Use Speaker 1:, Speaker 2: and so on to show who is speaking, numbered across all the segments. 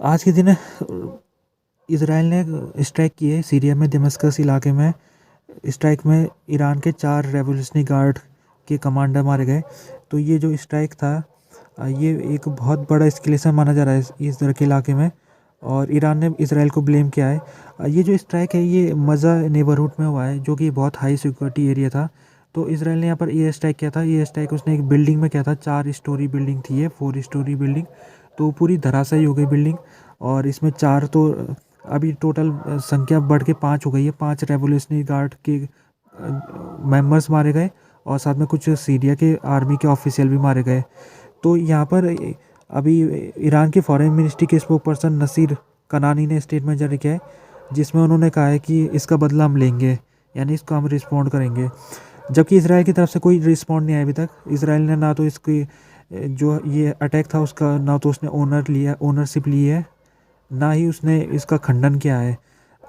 Speaker 1: आज के दिन इसराइल ने स्ट्राइक की है सीरिया में दमिश्क इलाके में। स्ट्राइक में ईरान के 4 रेवोल्यूशनरी गार्ड के कमांडर मारे गए। तो ये जो स्ट्राइक था ये एक बहुत बड़ा एस्केलेशन माना जा रहा है इस तरह के इलाके में, और ईरान ने इसराइल को ब्लेम किया है। ये जो स्ट्राइक है ये मज़ा नेबरहुड में हुआ है, जो कि बहुत हाई सिक्योरिटी एरिया था। तो इसराइल ने यहाँ पर ये स्ट्राइक किया था। ये स्ट्राइक उसने एक बिल्डिंग में किया था। 4 स्टोरी बिल्डिंग थी, ये 4 स्टोरी बिल्डिंग। तो पूरी धराशायी हो गई बिल्डिंग, और इसमें 4 तो अभी टोटल संख्या बढ़ के 5 हो गई है। 5 रेवोल्यूशनरी गार्ड के मेंबर्स मारे गए, और साथ में कुछ सीरिया के आर्मी के ऑफिशियल भी मारे गए। तो यहाँ पर अभी ईरान के फॉरेन मिनिस्ट्री के स्पोक पर्सन नसीर कनानी ने स्टेटमेंट जारी किया है, जिसमें उन्होंने कहा है कि इसका बदला हम लेंगे, यानी इसको हम रिस्पॉन्ड करेंगे। जबकि इसराइल की तरफ से कोई रिस्पॉन्ड नहीं आया अभी तक। इसराइल ने ना तो इसकी जो ये अटैक था उसका ना तो उसने ओनरशिप ली है, ना ही उसने इसका खंडन किया है।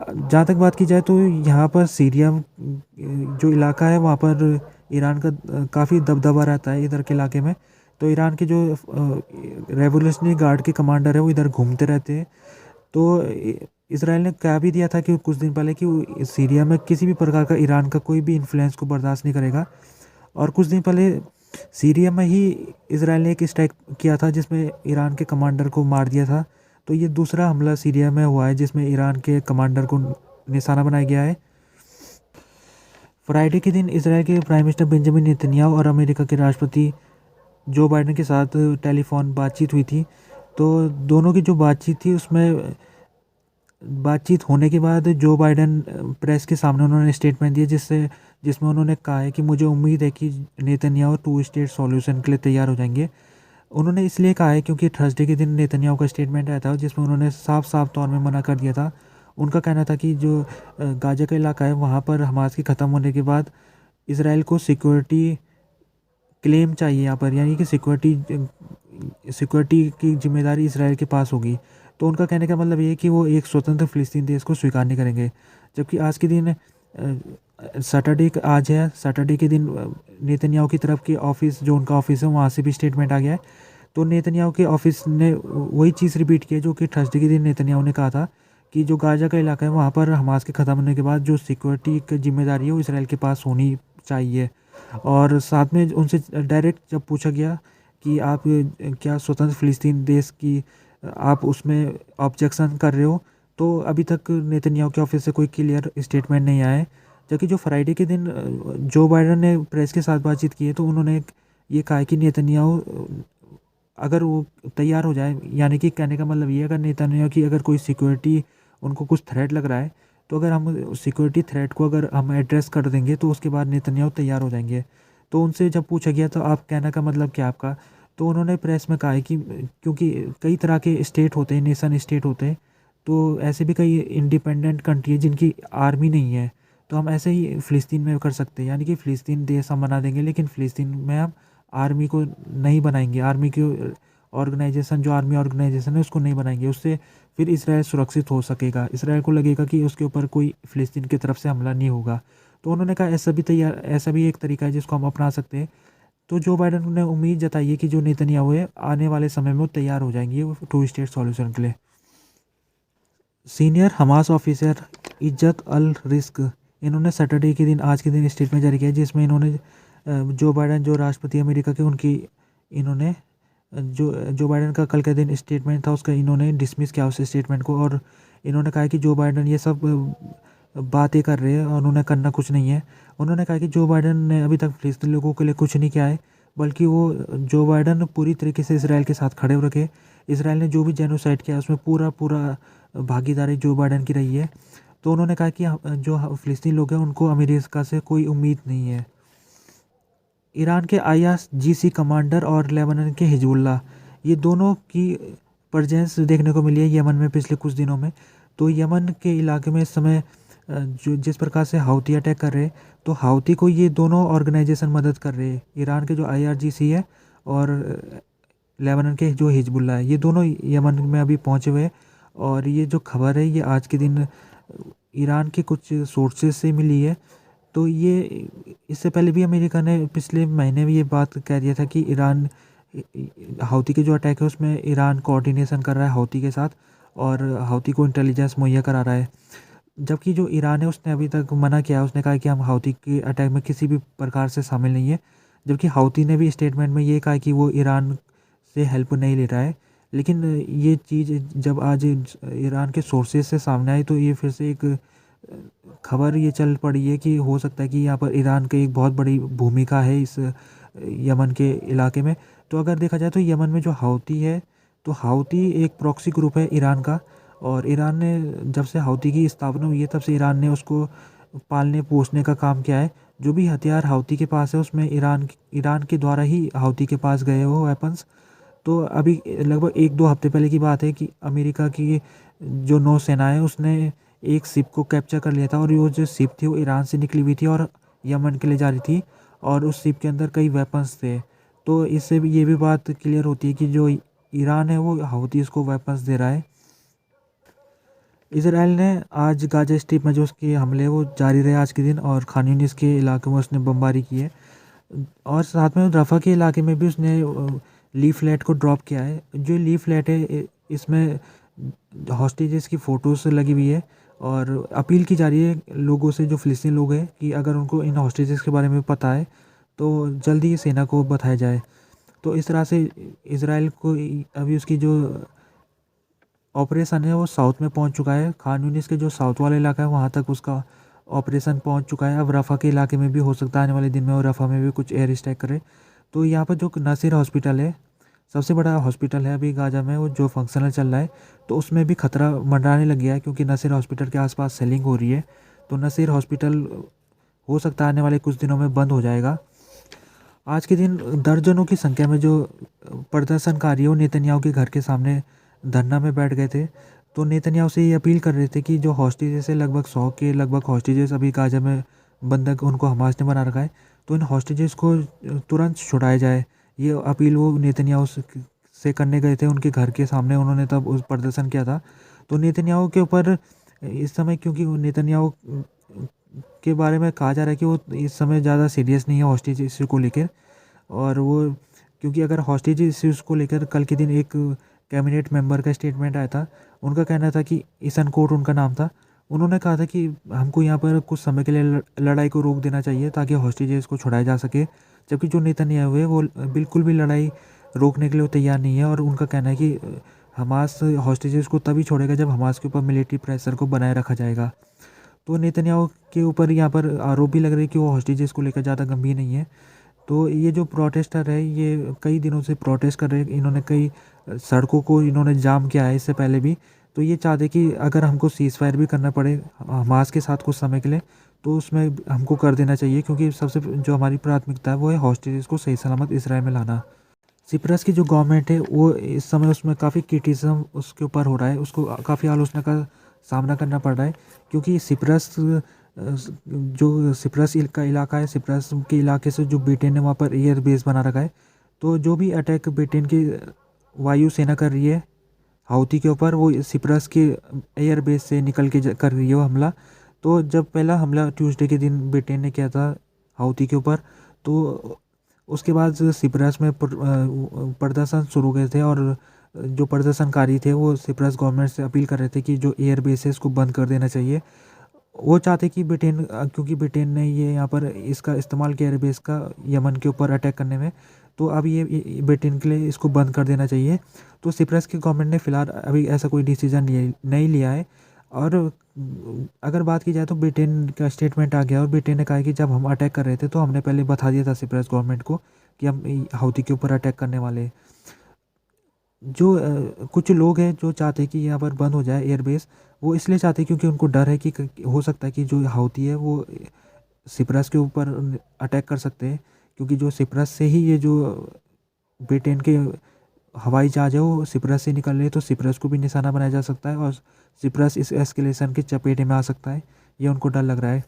Speaker 1: जहाँ तक बात की जाए तो यहाँ पर सीरिया जो इलाका है वहाँ पर ईरान का काफ़ी दबदबा रहता है इधर के इलाके में। तो ईरान के जो रेवोल्यूशनरी गार्ड के कमांडर है वो इधर घूमते रहते हैं। तो इसराइल ने कह भी दिया था कि कुछ दिन पहले कि वो सीरिया में किसी भी प्रकार का ईरान का कोई भी इन्फ्लुएंस को बर्दाश्त नहीं करेगा। और कुछ दिन पहले सीरिया में ही इसराइल ने एक स्ट्राइक किया था जिसमें ईरान के कमांडर को मार दिया था। तो ये दूसरा हमला सीरिया में हुआ है जिसमें ईरान के कमांडर को निशाना बनाया गया है। फ्राइडे के दिन इसराइल के प्राइम मिनिस्टर बेंजामिन नेतन्याहू और अमेरिका के राष्ट्रपति जो बाइडेन के साथ टेलीफोन बातचीत हुई थी। तो दोनों की जो बातचीत थी उसमें बातचीत होने के बाद जो बाइडेन प्रेस के सामने उन्होंने स्टेटमेंट दिया जिसमें उन्होंने कहा है कि मुझे उम्मीद है कि नेतन्याहू 2 स्टेट सॉल्यूशन के लिए तैयार हो जाएंगे। उन्होंने इसलिए कहा है क्योंकि थर्सडे के दिन नेतन्याहू का स्टेटमेंट आया था जिसमें उन्होंने साफ साफ तौर में मना कर दिया था। उनका कहना था कि जो गाजा का इलाका है वहाँ पर हमास के ख़त्म होने के बाद इसराइल को सिक्योरिटी क्लेम चाहिए यहाँ पर, यानी कि सिक्योरिटी की जिम्मेदारी इसराइल के पास होगी। तो उनका कहने का मतलब ये है कि वो एक स्वतंत्र फ़िलिस्तीन देश को स्वीकार नहीं करेंगे। जबकि आज के दिन सैटरडे के दिन नेतन्याहू की तरफ के ऑफिस जो उनका ऑफिस है वहाँ से भी स्टेटमेंट आ गया है। तो नेतन्याहू के ऑफिस ने वही चीज़ रिपीट की है जो कि थर्सडे के दिन नेतन्याहू ने कहा था कि जो गाजा का इलाका है वहाँ पर हमास के ख़त्म होने के बाद जो सिक्योरिटी की जिम्मेदारी है वो इसराइल के पास होनी चाहिए। और साथ में उनसे डायरेक्ट जब पूछा गया कि आप क्या स्वतंत्र फ़िलिस्तीन देश की आप उसमें ऑब्जेक्शन कर रहे हो, तो अभी तक नेतन्याहू के ऑफिस से कोई क्लियर स्टेटमेंट नहीं आया है। जबकि जो फ्राइडे के दिन जो बाइडेन ने प्रेस के साथ बातचीत की है तो उन्होंने ये कहा है कि नेतन्याहू अगर वो तैयार हो जाए, यानी कि कहने का मतलब ये अगर नेतन्याहू की अगर कोई सिक्योरिटी उनको कुछ थ्रेट लग रहा है तो अगर हम सिक्योरिटी थ्रेट को अगर हम एड्रेस कर देंगे तो उसके बाद नेतन्याहू तैयार हो जाएंगे। तो उनसे जब पूछा गया तो आप कहने का मतलब क्या आपका, तो उन्होंने प्रेस में कहा है कि क्योंकि कई तरह के स्टेट होते हैं, नेशन स्टेट होते हैं, तो ऐसे भी कई इंडिपेंडेंट कंट्री है जिनकी आर्मी नहीं है। तो हम ऐसे ही फ़िलिस्तीन में कर सकते हैं, यानी कि फ़िलिस्तीन देश हम बना देंगे लेकिन फ़िलिस्तीन में हम आर्मी को नहीं बनाएंगे, आर्मी की ऑर्गेनाइजेशन जो आर्मी ऑर्गेनाइजेशन है उसको नहीं बनाएंगे। उससे फिर इसराइल सुरक्षित हो सकेगा, इसराइल को लगेगा कि उसके ऊपर कोई फ़िलिस्तीन की तरफ से हमला नहीं होगा। तो उन्होंने कहा ऐसा भी एक तरीका है जिसको हम अपना सकते हैं। तो जो बाइडेन ने उम्मीद जताई है कि जो नेतन्याहू है आने वाले समय में वो तैयार हो जाएंगे वो 2 स्टेट सॉल्यूशन के लिए। सीनियर हमास ऑफिसर इज्जत अल रिस्क इन्होंने सैटरडे के दिन आज के दिन स्टेटमेंट जारी किया जिसमें इन्होंने जो बाइडेन जो राष्ट्रपति अमेरिका के उनकी इन्होंने जो बाइडेन का कल के दिन स्टेटमेंट था उसका इन्होंने डिसमिस किया उस स्टेटमेंट को। और इन्होंने कहा कि जो बाइडेन ये सब बातें कर रहे हैं और उन्होंने करना कुछ नहीं है। उन्होंने कहा कि जो बाइडेन ने अभी तक फ़िलिस्तीनी लोगों के लिए कुछ नहीं किया है, बल्कि वो जो बाइडेन पूरी तरीके से इसराइल के साथ खड़े हो रखे। इसराइल ने जो भी जेनोसाइड किया उसमें पूरा भागीदारी जो बाइडेन की रही है। तो उन्होंने कहा कि जो फ़िलिस्तीनी लोग हैं उनको अमेरिका से कोई उम्मीद नहीं है। ईरान के IRGC कमांडर और लेबनान के हिजबुल्लाह, ये दोनों की प्रेजेंस देखने को मिली है यमन में पिछले कुछ दिनों में। तो यमन के इलाके में इस समय जो जिस प्रकार से हाउती अटैक कर रहे हैं, तो हाउती को ये दोनों ऑर्गेनाइजेशन मदद कर रहे हैं। ईरान के जो IRGC है और लेबनान के जो हिजबुल्लाह है, ये दोनों यमन में अभी पहुँचे हुए हैं। और ये जो खबर है ये आज के दिन ईरान के कुछ सोर्सेज से मिली है। तो ये इससे पहले भी अमेरिका ने पिछले महीने में ये बात कह दिया था कि ईरान हाउती के जो अटैक है उसमें ईरान कोऑर्डिनेशन कर रहा है हाउती के साथ। और हाउती को इंटेलिजेंस मुहैया करा रहा है। जबकि जो ईरान है उसने अभी तक मना किया है, उसने कहा कि हम हाउती के अटैक में किसी भी प्रकार से शामिल नहीं है। जबकि हाउती ने भी स्टेटमेंट में ये कहा कि वो ईरान से हेल्प नहीं ले रहा है। लेकिन ये चीज़ जब आज ईरान के सोर्सेज से सामने आई तो ये फिर से एक खबर ये चल पड़ी है कि हो सकता है कि यहाँ पर ईरान की एक बहुत बड़ी भूमिका है इस यमन के इलाके में। तो अगर देखा जाए तो यमन में जो हाउती है, तो हाउती एक प्रॉक्सी ग्रुप है ईरान का। और ईरान ने जब से हाउती की स्थापना हुई है तब से ईरान ने उसको पालने पोसने का काम किया है। जो भी हथियार हाउती के पास है उसमें ईरान के द्वारा ही हाउती के पास गए वो वेपन्स। तो अभी लगभग 1-2 हफ्ते पहले की बात है कि अमेरिका की जो नौसेना है उसने एक शिप को कैप्चर कर लिया था, और वो जो शिप थी वो ईरान से निकली हुई थी और यमन के लिए जा रही थी, और उस शिप के अंदर कई वेपन्स थे। तो इससे भी ये भी बात क्लियर होती है कि जो ईरान है वो हाउतीज़ को वेपन्स दे रहा है। इसराइल ने आज गाजा स्ट्रिप में जो उसके हमले वो जारी रहे आज के दिन, और खान यूनिस के इलाके में उसने बमबारी की है। और साथ में रफ़ा के इलाके में भी उसने लीफलेट को ड्रॉप किया है। जो लीफलेट है इसमें हॉस्टेजेस की फ़ोटोज़ लगी हुई है, और अपील की जा रही है लोगों से, जो फ़िलिस्तीनी लोग हैं, कि अगर उनको इन हॉस्टेजेस के बारे में पता है तो जल्दी ही सेना को बताया जाए। तो इस तरह से इसराइल को अभी उसकी जो ऑपरेशन है वो साउथ में पहुंच चुका है। खान यूनिस के जो साउथ वाला इलाका है वहाँ तक उसका ऑपरेशन पहुंच चुका है। अब रफ़ा के इलाके में भी हो सकता है आने वाले दिन में और रफ़ा में भी कुछ एयर स्ट्राइक करे। तो यहाँ पर जो नासिर हॉस्पिटल है, सबसे बड़ा हॉस्पिटल है अभी गाजा में, वो जो फंक्शनल चल रहा है, तो उसमें भी खतरा मंडराने लग गया है, क्योंकि नासिर हॉस्पिटल के आसपास सेलिंग हो रही है। तो नासिर हॉस्पिटल हो सकता है आने वाले कुछ दिनों में बंद हो जाएगा। आज के दिन दर्जनों की संख्या में जो प्रदर्शनकारी वो नेतन्याहू के घर के सामने धरना में बैठ गए थे। तो नेतन्याहू से ये अपील कर रहे थे कि जो हॉस्टेजेस है, लगभग 100 के लगभग हॉस्टेजेस अभी गाजा में बंधक उनको हमास ने बना रखा है, तो इन हॉस्टेजेस को तुरंत छुड़ाया जाए। ये अपील वो नेतन्याहू से करने गए थे उनके घर के सामने, उन्होंने तब उस प्रदर्शन किया था। तो नेतन्याहू के ऊपर इस समय, क्योंकि नेतन्याहू के बारे में कहा जा रहा है कि वो इस समय ज़्यादा सीरियस नहीं है हॉस्टेज इश्यू को लेकर। और वो, क्योंकि अगर हॉस्टेज इश्यूज़ को लेकर कल के दिन एक कैबिनेट मेंबर का स्टेटमेंट आया था, उनका कहना था कि ईसनकोट उनका नाम था, उन्होंने कहा था कि हमको यहाँ पर कुछ समय के लिए लड़ाई को रोक देना चाहिए ताकि हॉस्टेजेस को छुड़ाया जा सके। जबकि जो नेतन्याहू है वो बिल्कुल भी लड़ाई रोकने के लिए वो तैयार नहीं है, और उनका कहना है कि हमास हॉस्टेजेस को तभी छोड़ेगा जब हमास के ऊपर मिलिट्री प्रेशर को बनाए रखा जाएगा। तो नेतन्याहू के ऊपर यहाँ पर आरोप भी लग रहे हैं कि वो हॉस्टेजेस को लेकर ज़्यादा गंभीर नहीं है। तो ये जो प्रोटेस्टर है ये कई दिनों से प्रोटेस्ट कर रहे हैं, इन्होंने कई सड़कों को इन्होंने जाम किया है इससे पहले भी। तो ये चाहते कि अगर हमको सीज़ फायर भी करना पड़े हमास के साथ कुछ समय के लिए, तो उसमें हमको कर देना चाहिए, क्योंकि सबसे जो हमारी प्राथमिकता है वो है हॉस्टेजेस को सही सलामत इसराइल में लाना। सिप्रस की जो गवर्नमेंट है वो इस समय उसमें काफ़ी क्रिटिसिज्म उसके ऊपर हो रहा है, उसको काफ़ी आलोचना का सामना करना पड़ रहा है, क्योंकि सिप्रस जो सिप्रस का इलाका है, सिप्रस के इलाके से जो ब्रिटेन ने वहाँ पर एयर बेस बना रखा है, तो जो भी अटैक ब्रिटेन की वायु सेना कर रही है हाउती के ऊपर, वो सिप्रस के एयर बेस से निकल के कर रही है वो हमला। तो जब पहला हमला ट्यूसडे के दिन ब्रिटेन ने किया था हाउती के ऊपर, तो उसके बाद सिप्रस में प्रदर्शन शुरू हो गए थे, और जो प्रदर्शनकारी थे वो सिप्रस गवर्नमेंट से अपील कर रहे थे कि जो एयर बेस है इसको बंद कर देना चाहिए। वो चाहते कि ब्रिटेन, क्योंकि ब्रिटेन ने ये यहाँ पर इसका इस्तेमाल किया एयरबेस का यमन के ऊपर अटैक करने में, तो अब ये ब्रिटेन के लिए इसको बंद कर देना चाहिए। तो सिप्रस की गवर्नमेंट ने फ़िलहाल अभी ऐसा कोई डिसीजन नहीं लिया है। और अगर बात की जाए तो ब्रिटेन का स्टेटमेंट आ गया, और ब्रिटेन ने कहा कि जब हम अटैक कर रहे थे तो हमने पहले बता दिया था सिप्रस गवर्नमेंट को कि हम हाउती के ऊपर अटैक करने वाले हैं। जो कुछ लोग हैं जो चाहते हैं कि यहाँ पर बंद हो जाए एयरबेस, वो इसलिए चाहते हैं क्योंकि उनको डर है कि हो सकता है कि जो हाउती है वो सिप्रस के ऊपर अटैक कर सकते हैं, क्योंकि जो सिप्रस से ही ये जो ब्रिटेन के हवाई जहाज़ है वो सिप्रस से निकल रहे हैं, तो सिप्रस को भी निशाना बनाया जा सकता है और सिप्रस इस एस्केलेशन के चपेट में आ सकता है, ये उनको डर लग रहा है।